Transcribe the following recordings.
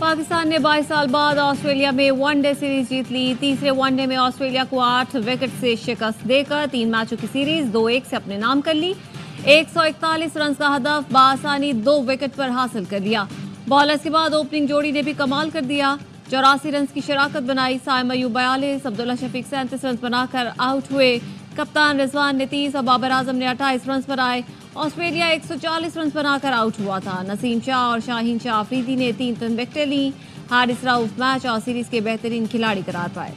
पाकिस्तान ने 22 साल बाद ऑस्ट्रेलिया में वनडे सीरीज जीत ली। तीसरे वनडे में ऑस्ट्रेलिया को 8 विकेट से शिकस्त देकर 3 मैचों की सीरीज 2-1 से अपने नाम कर ली। 141 रन का हदफ बासानी 2 विकेट पर हासिल कर लिया। बॉलर्स के बाद ओपनिंग जोड़ी ने भी कमाल कर दिया। 84 रन की शराकत बनाई। साइम अयूब 42, अब्दुल्ला शफीक 37 रन बनाकर आउट हुए। कप्तान रिजवान ने 30 और बाबर आजम ने 28 रन बनाए। ऑस्ट्रेलिया 140 रन बनाकर आउट हुआ था। नसीम शाह और शाहीन शाह अफरीदी ने 3 विकेटें ली। हारिस राउफ मैच और सीरीज के बेहतरीन खिलाड़ी करार पाए।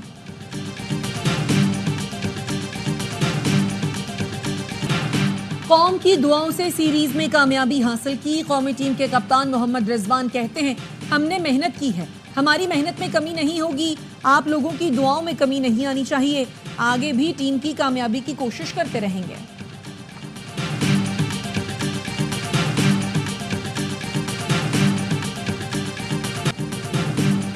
कौम की दुआओं से सीरीज में कामयाबी हासिल की। कौमी टीम के कप्तान मोहम्मद रिजवान कहते हैं, हमने मेहनत की है, हमारी मेहनत में कमी नहीं होगी। आप लोगों की दुआओं में कमी नहीं आनी चाहिए। आगे भी टीम की कामयाबी की कोशिश करते रहेंगे।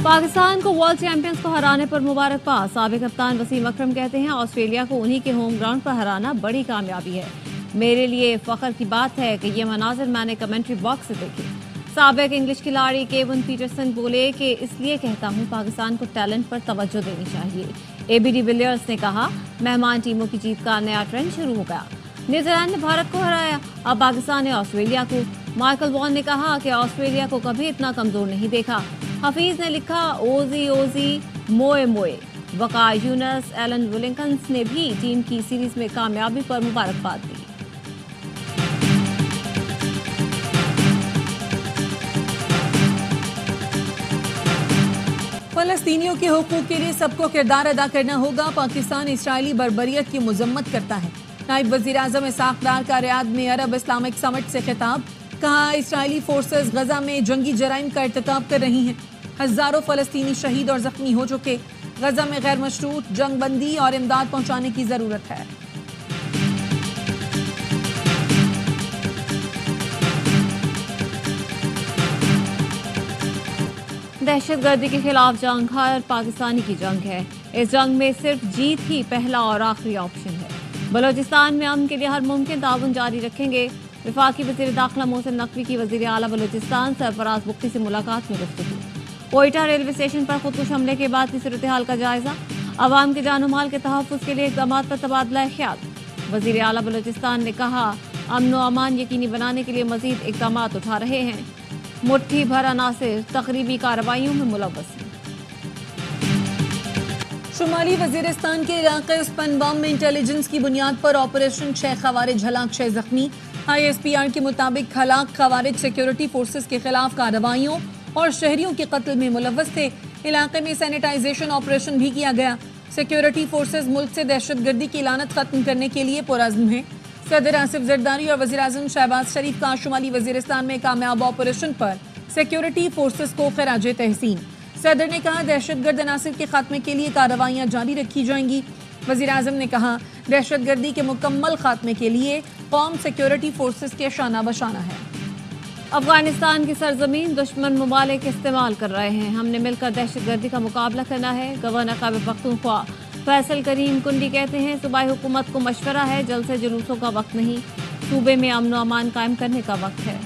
पाकिस्तान को वर्ल्ड चैंपियंस को हराने पर मुबारकबाद। साबिक कप्तान वसीम अकरम कहते हैं, ऑस्ट्रेलिया को उन्हीं के होम ग्राउंड पर हराना बड़ी कामयाबी है। मेरे लिए फख्र की बात है कि ये मनाजिर मैंने कमेंट्री बॉक्स से देखे। साबिक इंग्लिश खिलाड़ी केवन पीटरसन बोले कि इसलिए कहता हूं, पाकिस्तान को टैलेंट पर तवज्जो देनी चाहिए। एबी डिविलियर्स ने कहा, मेहमान टीमों की जीत का नया ट्रेंड शुरू हो गया। न्यूजीलैंड ने भारत को हराया, अब पाकिस्तान ने ऑस्ट्रेलिया को। माइकल वॉन ने कहा कि ऑस्ट्रेलिया को कभी इतना कमजोर नहीं देखा। हफीज ने लिखा, ओजी ओजी मोए मोए। वका यूनस, एलन विलिंगटन ने भी टीम की सीरीज में कामयाबी पर मुबारकबाद दी। फलस्तीनियों के हुकूक के लिए सबको किरदार अदा करना होगा। पाकिस्तान इसराइली बर्बरियत की मजम्मत करता है। नायब वजीर आजम इसाक डार का रियाद में अरब इस्लामिक समिट से खिताब। कहा, इसराइली फोर्सेस गजा में जंगी जराइम का इर्तिकाब कर रही हैं। हजारों फलस्तीनी शहीद और जख्मी हो चुके। गजा में गैर मशरूत जंग बंदी और इमदाद पहुंचाने की जरूरत है। दहशतगर्दी के खिलाफ जंग हर पाकिस्तानी की जंग है। इस जंग में सिर्फ जीत ही पहला और आखिरी ऑप्शन है। बलोचिस्तान में अमन के लिए हर मुमकिन ताउन जारी रखेंगे। वफाकी वज़ीर दाखिला मोहसिन नकवी की वज़ीर आला बलोचिस्तान सरफराज बुख्ती से मुलाकात में गुफ्तगू। कोयटा रेलवे स्टेशन पर खुदकुश हमले के बाद की सूरत हाल का जायजा। अवाम के जानो माल के तहफ़्फ़ुज़ के लिए इक़दाम पर तबादला ख्याल। वज़ीर आला बलोचिस्तान ने कहा, अमन व अमान यकीनी बनाने के लिए मज़ीद इक़दाम उठा रहे हैं। मुट्ठी भर अनासिर तकरीबी कार्रवाइयों में मुलव्वस हैं। शुमाली वजीरिस्तान के इलाके स्पनबम में इंटेलिजेंस की बुनियाद पर ऑपरेशन 6 खवारिज हलाक, 6 जख्मी। ISPR के मुताबिक हलाक खवारिज सिक्योरिटी फोर्सेस के खिलाफ कार्रवाइयों और शहरियों के कत्ल में मुलव्वस थे। इलाके में सैनिटाइजेशन ऑपरेशन भी किया गया। सिक्योरिटी फोर्सेस मुल्क से दहशतगर्दी की लानत खत्म करने के लिए पुरअज़्म हैं। सदर आसिफ जरदारी और वज़ीर आज़म शहबाज शरीफ का शुमाली वजीरिस्तान में कामयाब ऑपरेशन पर सिक्योरिटी फोर्सेस को खिराज तहसीन। सदर ने कहा, दहशतगर्द अनासिर के खात्मे के लिए कार्रवाइयाँ जारी रखी जाएंगी। वज़ीर आज़म ने कहा, दहशतगर्दी के मुकम्मल खात्मे के लिए कौम सिक्योरिटी फोर्सेस के शाना बशाना है। अफगानिस्तान की सरजमीन दुश्मन ममालिक इस्तेमाल कर रहे हैं। हमने मिलकर दहशतगर्दी का मुकाबला करना है। गवर्नर क़ाबिल पख्तूनख्वा फैसल करीम कुंडी कहते हैं, सूबाई हुकूमत को मशवरा है, जलसे जुलूसों का वक्त नहीं, सूबे में अमन व अमान कायम करने का वक्त है।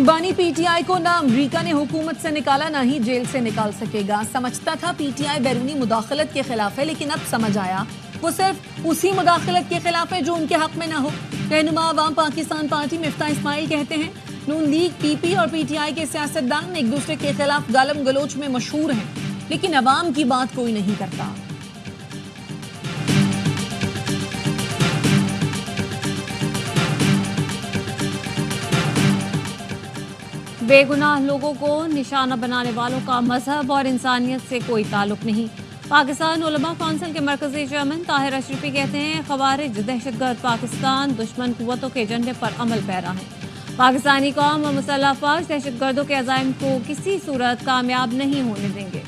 बानी PTI को ना अमरीका ने हुकूमत से निकाला, ना ही जेल से निकाल सकेगा। समझता था PTI बैरूनी मुदाखलत के खिलाफ है, लेकिन अब समझ आया वो सिर्फ उसी मुदाखलत के खिलाफ है जो उनके हक में ना हो। रहनुमा अवाम पाकिस्तान पार्टी मिफ्ता इस्माइल कहते हैं, नून लीग, PP और PTI के सियासतदान एक दूसरे के खिलाफ गालम गलोच में मशहूर हैं, लेकिन अवाम की बात कोई नहीं करता। बेगुनाह लोगों को निशाना बनाने वालों का मजहब और इंसानियत से कोई ताल्लुक नहीं। पाकिस्तान उलमा कौंसिल के मरकजी चेयरमैन ताहिर अशरफी कहते हैं, खवारिज दहशतगर्द पाकिस्तान दुश्मन कुव्वतों के एजेंडे पर अमल पैरा है। पाकिस्तानी कौम और मुसल्लह अफवाज दहशतगर्दों के अज़ाइम को किसी सूरत कामयाब नहीं होने देंगे।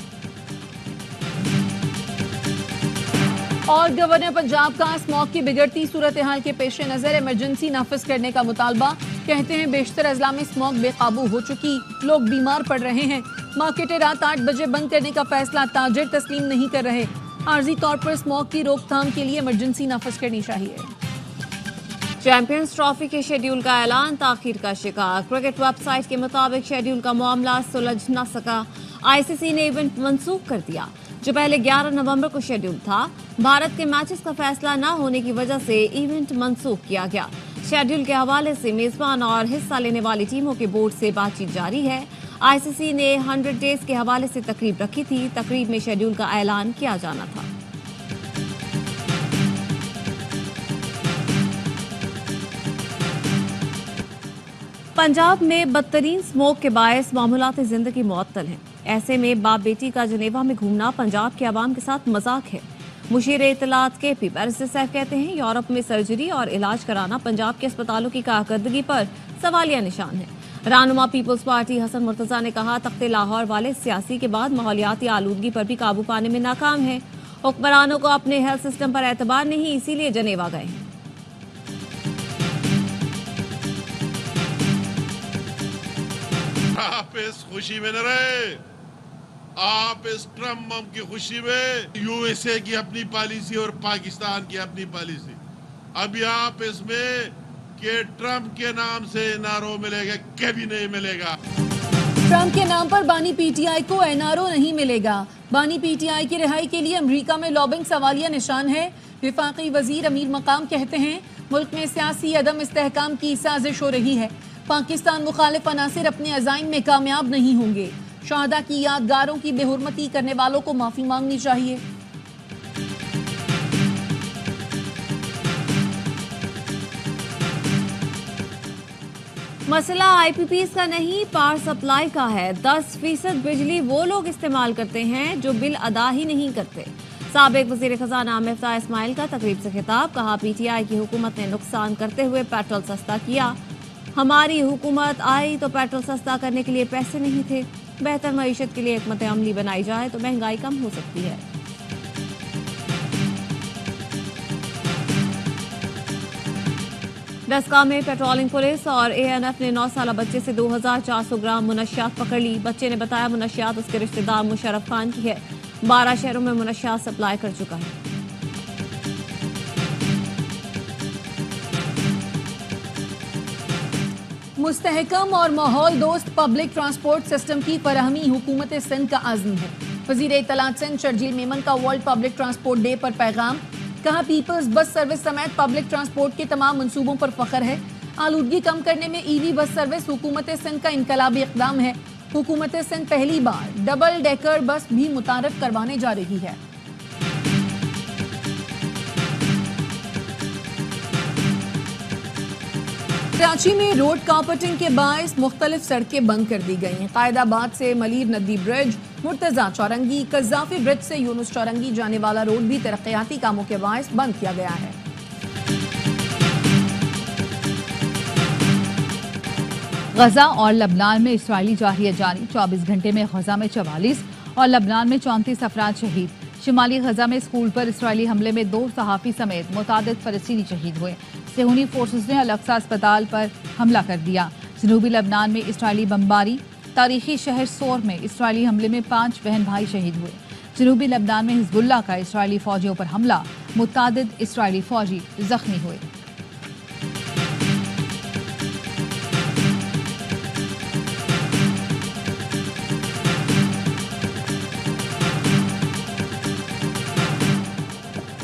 और गवर्नर पंजाब का स्मॉग की बिगड़ती सूरत हाल के पेश नजर इमरजेंसी नाफिज करने का मुतालबा। कहते हैं, बेशतर अजला में स्मॉग बेकाबू हो चुकी, लोग बीमार पड़ रहे हैं। मार्केटें रात 8 बजे बंद करने का फैसला ताजिर तस्लीम नहीं कर रहे। आर्जी तौर पर स्मॉग की रोकथाम के लिए इमरजेंसी नाफिज करनी चाहिए। चैंपियंस ट्रॉफी के शेड्यूल का ऐलान ताखीर का शिकार। क्रिकेट वेबसाइट के मुताबिक शेड्यूल का मामला सुलझ न सका। आईसीसी ने इवेंट मंसूख कर दिया जो पहले 11 नवंबर को शेड्यूल था। भारत के मैचेस का फैसला न होने की वजह से इवेंट मंसूख किया गया। शेड्यूल के हवाले से मेजबान और हिस्सा लेने वाली टीमों के बोर्ड से बातचीत जारी है। आईसीसी ने 100 डेज के हवाले से तकरीब रखी थी। तकरीब में शेड्यूल का ऐलान किया जाना था। पंजाब में बदतरीन स्मोक के बायस मामूलाती जिंदगी मुअत्तल हैं। ऐसे में बाप बेटी का जनेवा में घूमना पंजाब के अवाम के साथ मजाक है। मुशीर इत्तलात केपी बैरिस्टर सैफ कहते हैं यूरोप में सर्जरी और इलाज कराना पंजाब के अस्पतालों की कारकर्दगी पर सवालिया निशान है। रहनुमा पीपल्स पार्टी हसन मुर्तजा ने कहा तख्ते लाहौर वाले सियासी के बाद माहौलियाती आलूदगी पर भी काबू पाने में नाकाम है। हुक्मरानों को अपने हेल्थ सिस्टम पर एतबार नहीं, इसीलिए जनेवा गए हैं। आप इस खुशी में न रहे, आप इस ट्रम्प बम की खुशी में। यूएसए की अपनी पॉलिसी और पाकिस्तान की अपनी पॉलिसी। अभी आप इसमें कि ट्रम्प के नाम से एनआरओ मिलेगा, कभी नहीं मिलेगा। ट्रंप के नाम पर बानी पीटीआई को एनआरओ नहीं मिलेगा। बानी पीटीआई की रिहाई के लिए अमेरिका में लॉबिंग सवालिया निशान है। विफाकी वजीर अमीर मकाम कहते हैं मुल्क में सियासी अदम इस्तेहकाम की साजिश हो रही है। पाकिस्तान मुखालिफ अनासिर अपने अज़ाइम में कामयाब नहीं होंगे। शहादा की यादगारों की बेहुरमती करने वालों को माफी मांगनी चाहिए। मसला आईपीपीएस का नहीं, पावर सप्लाई का है। 10% बिजली वो लोग इस्तेमाल करते हैं जो बिल अदा ही नहीं करते। साबिक वजीर खजाना मिफ्ताह इस्माइल का तकरीब से खिताब। कहा पीटीआई की हुकूमत ने नुकसान करते हुए पेट्रोल सस्ता किया। हमारी हुकूमत आई तो पेट्रोल सस्ता करने के लिए पैसे नहीं थे। बेहतर मईशत के लिए हिकमत अमली बनाई जाए तो महंगाई कम हो सकती है। डस्का में पेट्रोलिंग पुलिस और एएनएफ ने 9 साला बच्चे से 2400 ग्राम मुनशियात पकड़ ली। बच्चे ने बताया मुनशियात उसके रिश्तेदार मुशर्रफ खान की है। 12 शहरों में मुनशियात सप्लाई कर चुका है। मुस्तहकम और माहौल दोस्त पब्लिक ट्रांसपोर्ट सिस्टम की फराहमी हुकूमत सिंध का आज़म है। वज़ीर इत्तलात सिंध शर्जील मेमन का वर्ल्ड पब्लिक ट्रांसपोर्ट डे पर पैगाम। कहा पीपल्स बस सर्विस समेत पब्लिक ट्रांसपोर्ट के तमाम मंसूबों पर फख्र है। आलूदगी कम करने में ईवी बस सर्विस हुकूमत सिंध का इनकलाबी इक़दाम है। हुकूमत सिंध पहली बार डबल डेकर बस भी मुतारफ करवाने जा रही है। कराची में रोड कार्पेटिंग के बायस मुख्तलिफ सड़कें बंद कर दी गई हैं। कायदाबाद से मलीर नदी ब्रिज, मुर्तजा चौरंगी, कज़ाफी ब्रिज से यूनुस चौरंगी जाने वाला रोड भी तरक्याती कामों के बायस बंद किया गया है। गजा और लबनान में इसराइली जाहिया जारी। 24 घंटे में गजा में 44 और लबनान में 34 अफराद शहीद। शिमाली गजा में स्कूल पर इसराइली हमले में 2 सहाफ़ी समेत मुतादिद फ़लस्तीनी शहीद हुए। सेहूनी फोर्सेस ने अल-अक्सा अस्पताल पर हमला कर दिया। जनूबी लबनान में इसराइली बमबारी। तारीखी शहर सोर में इसराइली हमले में 5 बहन भाई शहीद हुए। जनूबी लबनान में हिजबुल्लाह का इसराइली फौजियों पर हमला। मुतादिद इसराइली फौजी जख्मी हुए।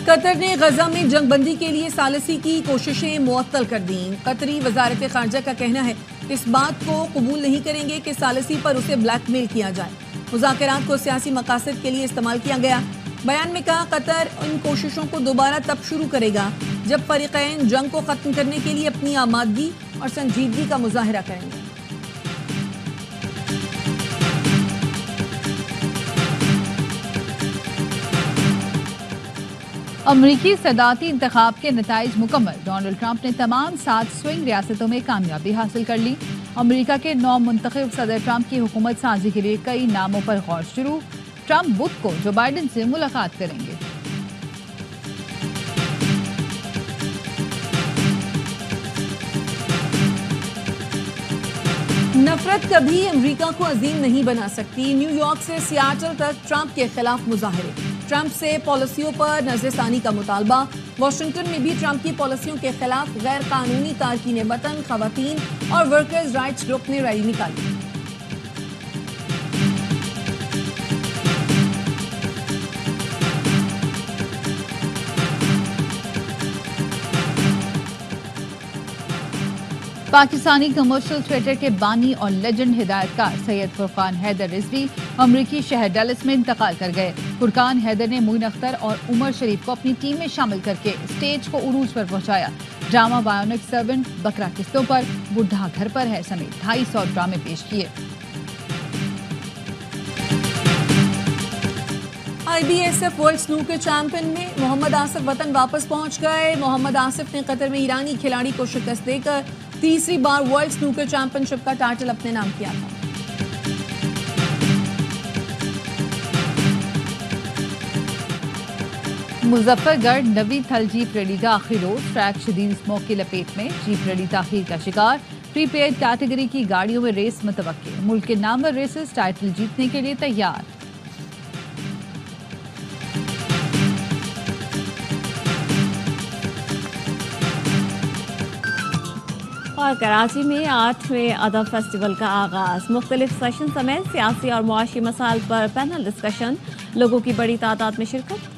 कतर ने गजा में जंगबंदी के लिए सालिसी की कोशिशें मुअत्तल कर दी। कतरी वजारत खारजा का कहना है इस बात को कबूल नहीं करेंगे कि सालिसी पर उसे ब्लैकमेल किया जाए। मुज़ाकरात को सियासी मकासद के लिए इस्तेमाल किया गया। बयान में कहा कतर इन कोशिशों को दोबारा तब शुरू करेगा जब फरीक़ैन जंग को ख़त्म करने के लिए अपनी आमादगी और संजीदगी का मुजाहिरा करेंगे। अमरीकी सदाती इंतखाब के नताइज मुकम्मल। डोनाल्ड ट्रंप ने तमाम 7 स्विंग रियासतों में कामयाबी हासिल कर ली। अमरीका के नौ मुंतखब सदर ट्रंप की हुकूमत साजी के लिए कई नामों पर गौर शुरू। ट्रंप बुध को जो बाइडेन से मुलाकात करेंगे। नफरत कभी अमेरिका को अजीम नहीं बना सकती। न्यूयॉर्क से सियाटल तक ट्रंप के खिलाफ मुजाहरे। ट्रंप से पॉलिसियों पर नजरसानी का मुतालबा। वाशिंगटन में भी ट्रंप की पॉलिसियों के खिलाफ गैर कानूनी तारकीन वतन, खवातीन और वर्कर्स राइट्स ग्रुप ने रैली निकाली। पाकिस्तानी कमर्शियल थिएटर के बानी और लेजेंड हिदायतकार सैयद फुरकान हैदर रिजवी अमरीकी शहर डैलस में इंतकाल कर गए। फुरकान हैदर ने मोइन अख्तर और उमर शरीफ को अपनी टीम में शामिल करके स्टेज को उरूज पर पहुंचाया। ड्रामा बायोनिक सर्वेंट, बकरा किस्तों पर, बुढ़ा घर पर है समेत 250 ड्रामे पेश किए। IBSF वर्ल्ड स्नूकर चैंपियन में मोहम्मद आसिफ वतन वापस पहुंच गए। मोहम्मद आसिफ ने कतर में ईरानी खिलाड़ी को शिकस्त देकर तीसरी बार वर्ल्ड स्नूकर चैंपियनशिप का टाइटल अपने नाम किया था। मुजफ्फरगढ़ नवी थल जीप रैली का आखिरी रोज, ट्रैक शदीद स्मोक की लपेट में, जीप रैली ताखीर का शिकार। प्रीपेड कैटेगरी की गाड़ियों में रेस मुतवक्किल, मुल्क के नामवर रेसेस टाइटल जीतने के लिए तैयार। और कराची में 8वें अदब फेस्टिवल का आगाज, मुख्तलिफ सेशन समेत सियासी और मुआशी मसाइल पर पैनल डिस्कशन, लोगों की बड़ी तादाद में शिरकत।